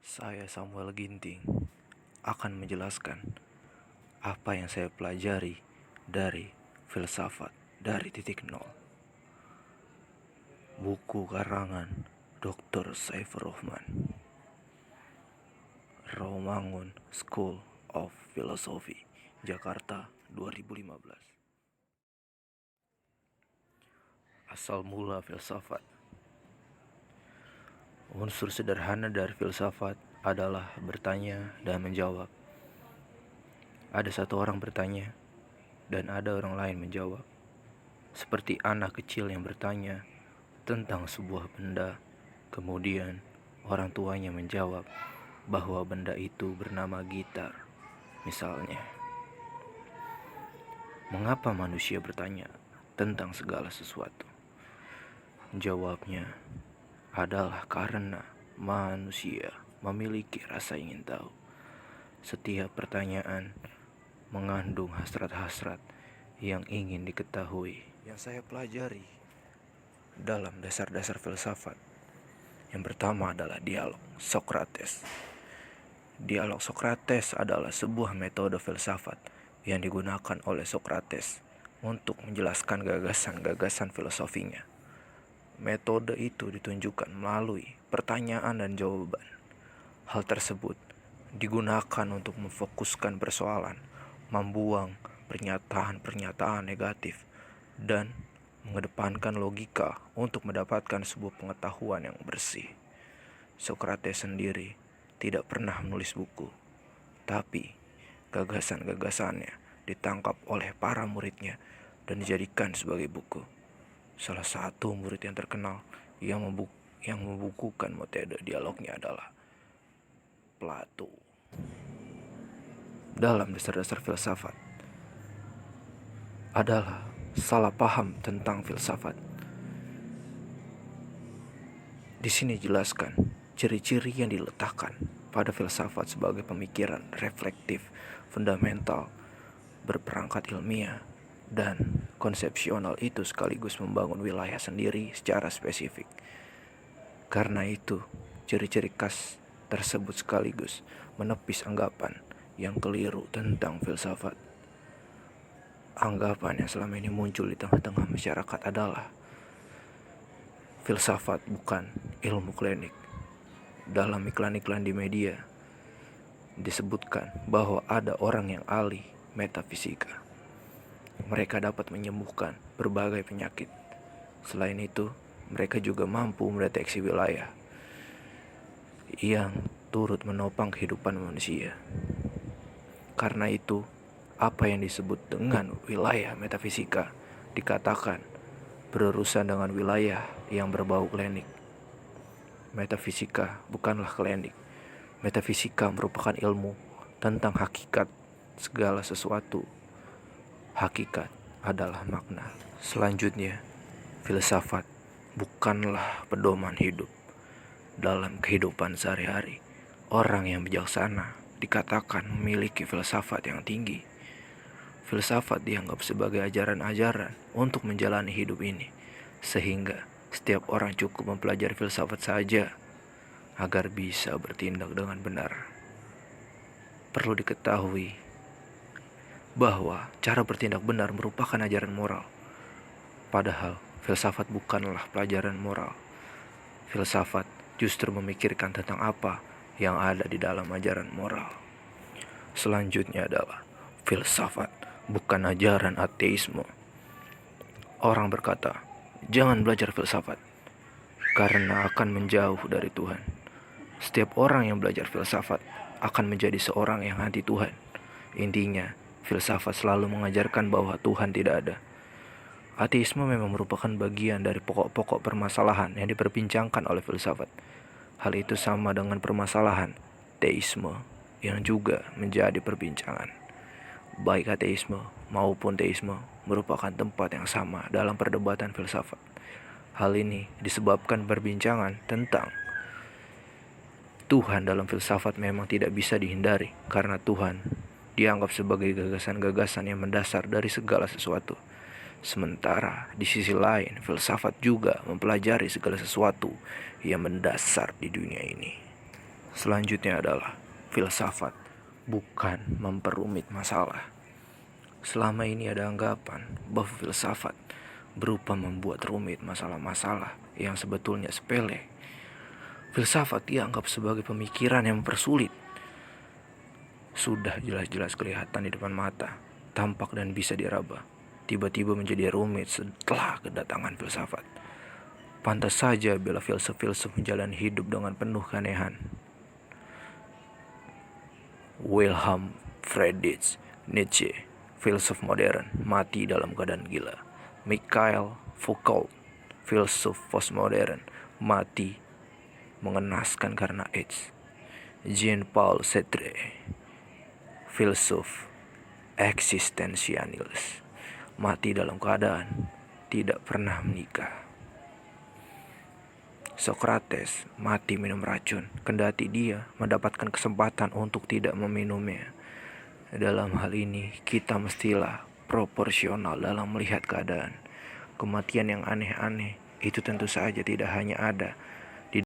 Saya Samuel Ginting akan menjelaskan apa yang saya pelajari dari filsafat dari titik nol. Buku karangan Dr. Saifur Rahman, Romangun School of Philosophy, Jakarta 2015. Asal mula filsafat. Unsur sederhana dari filsafat adalah bertanya dan menjawab. Ada satu orang bertanya dan ada orang lain menjawab. Seperti anak kecil yang bertanya tentang sebuah benda, kemudian orang tuanya menjawab bahwa benda itu bernama gitar, misalnya. Mengapa manusia bertanya tentang segala sesuatu? Jawabnya adalah karena manusia memiliki rasa ingin tahu. Setiap pertanyaan mengandung hasrat-hasrat yang ingin diketahui. Yang saya pelajari dalam dasar-dasar filsafat, yang pertama adalah dialog Sokrates. Dialog Sokrates adalah sebuah metode filsafat yang digunakan oleh Sokrates untuk menjelaskan gagasan-gagasan filosofinya. Metode itu ditunjukkan melalui pertanyaan dan jawaban. Hal tersebut digunakan untuk memfokuskan persoalan, membuang pernyataan-pernyataan negatif, dan mengedepankan logika untuk mendapatkan sebuah pengetahuan yang bersih. Sokrates sendiri tidak pernah menulis buku, tapi gagasan-gagasannya ditangkap oleh para muridnya dan dijadikan sebagai buku. Salah satu murid yang terkenal yang membukukan metode dialognya adalah Plato. Dalam dasar-dasar filsafat adalah salah paham tentang filsafat. Di sini jelaskan ciri-ciri yang diletakkan pada filsafat sebagai pemikiran reflektif, fundamental, berperangkat ilmiah, dan konsepsional itu sekaligus membangun wilayah sendiri secara spesifik. Karena itu, ciri-ciri khas tersebut sekaligus menepis anggapan yang keliru tentang filsafat. Anggapan yang selama ini muncul di tengah-tengah masyarakat adalah filsafat bukan ilmu klinik. Dalam iklan-iklan di media disebutkan bahwa ada orang yang ahli metafisika. Mereka dapat menyembuhkan berbagai penyakit. Selain itu, mereka juga mampu mendeteksi wilayah yang turut menopang kehidupan manusia. Karena itu, apa yang disebut dengan wilayah metafisika dikatakan berurusan dengan wilayah yang berbau klinik. Metafisika bukanlah klinik. Metafisika merupakan ilmu tentang hakikat segala sesuatu. Hakikat adalah makna. Selanjutnya, filsafat bukanlah pedoman hidup. Dalam kehidupan sehari-hari, orang yang bijaksana dikatakan memiliki filsafat yang tinggi. Filsafat dianggap sebagai ajaran-ajaran untuk menjalani hidup ini, sehingga setiap orang cukup mempelajari filsafat saja agar bisa bertindak dengan benar. Perlu diketahui bahwa cara bertindak benar merupakan ajaran moral. Padahal filsafat bukanlah pelajaran moral. Filsafat justru memikirkan tentang apa yang ada di dalam ajaran moral. Selanjutnya adalah filsafat bukan ajaran ateisme. Orang berkata, jangan belajar filsafat karena akan menjauh dari Tuhan. Setiap orang yang belajar filsafat akan menjadi seorang yang anti Tuhan. Intinya, filsafat selalu mengajarkan bahwa Tuhan tidak ada. Ateisme memang merupakan bagian dari pokok-pokok permasalahan yang diperbincangkan oleh filsafat. Hal itu sama dengan permasalahan teisme yang juga menjadi perbincangan. Baik ateisme maupun teisme merupakan tempat yang sama dalam perdebatan filsafat. Hal ini disebabkan perbincangan tentang Tuhan dalam filsafat memang tidak bisa dihindari karena Tuhan dianggap sebagai gagasan-gagasan yang mendasar dari segala sesuatu. Sementara di sisi lain, filsafat juga mempelajari segala sesuatu yang mendasar di dunia ini. Selanjutnya adalah filsafat, bukan memperumit masalah. Selama ini ada anggapan bahwa filsafat berupa membuat rumit masalah-masalah yang sebetulnya sepele. Filsafat dianggap sebagai pemikiran yang mempersulit. Sudah jelas-jelas kelihatan di depan mata, tampak dan bisa diraba, tiba-tiba menjadi rumit setelah kedatangan filsafat. Pantas saja bila filsuf-filsuf menjalani hidup dengan penuh keanehan. Wilhelm Friedrich Nietzsche, filsuf modern, mati dalam keadaan gila. Mikhail Foucault, filsuf postmodern, mati mengenaskan karena AIDS. Jean-Paul Sartre, filsuf eksistensialis, mati dalam keadaan tidak pernah menikah. Socrates mati minum racun, kendati dia mendapatkan kesempatan untuk tidak meminumnya. Dalam hal ini, kita mestilah proporsional dalam melihat keadaan. Kematian yang aneh-aneh itu tentu saja tidak hanya ada